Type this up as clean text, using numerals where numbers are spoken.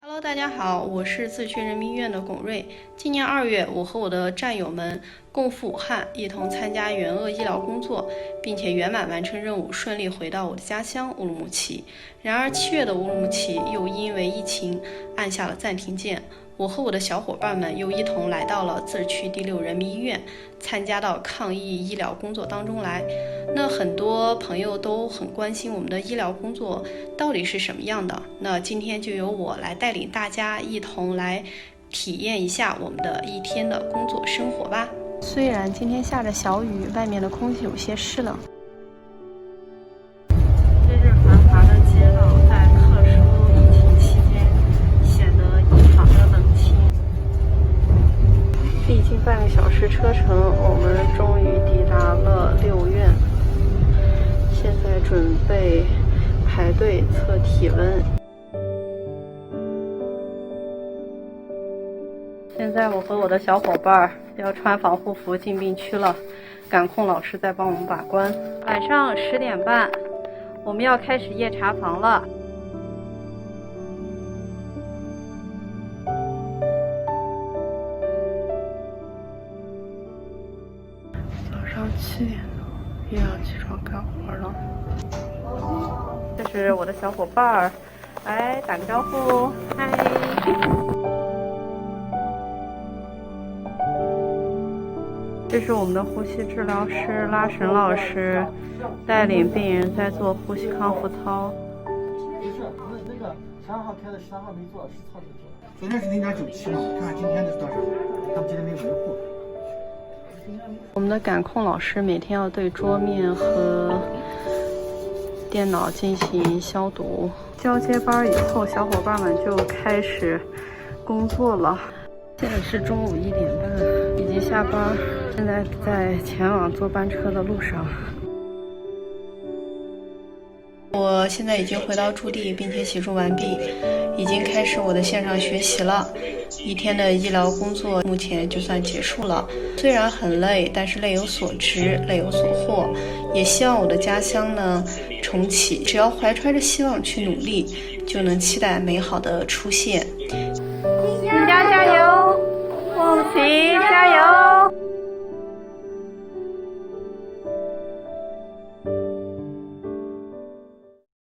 Hello， 大家好，我是自区人民医院的龚瑞。今年2月，我和我的战友们共赴武汉，一同参加援鄂医疗工作，并且圆满完成任务，顺利回到我的家乡乌鲁木齐。然而7月的乌鲁木齐又因为疫情按下了暂停键，我和我的小伙伴们又一同来到了自治区第6人民医院，参加到抗疫医疗工作当中来。那很多朋友都很关心我们的医疗工作到底是什么样的，那今天就由我来带领大家一同来体验一下我们的一天的工作生活吧。虽然今天下着小雨，外面的空气有些湿冷。今日繁华的街道在特殊疫情期间显得异常的冷清。历经半个小时车程，我们终于抵达了6院。现在准备排队测体温。现在我和我的小伙伴要穿防护服进病区了，感控老师在帮我们把关。晚上10点半，我们要开始夜查房了。早上7点多，又要起床干活了。这是我的小伙伴儿，来打个招呼，嗨。这是我们的呼吸治疗师拉神老师，带领病人在做呼吸康复操。不是，那个12号开的13号没做，是操作做的。昨天是0.97嘛，看看今天的是多少？他们今天没有维护。我们的感控老师每天要对桌面和电脑进行消毒。交接班以后，小伙伴们就开始工作了。现在是中午1点半，已经下班，现在在前往坐班车的路上。我现在已经回到驻地，并且洗漱完毕，已经开始我的线上学习了。一天的医疗工作目前就算结束了，虽然很累，但是累有所值，累有所获。也希望我的家乡呢重启，只要怀揣着希望去努力，就能期待美好的出现。加油，乌鲁木齐加油！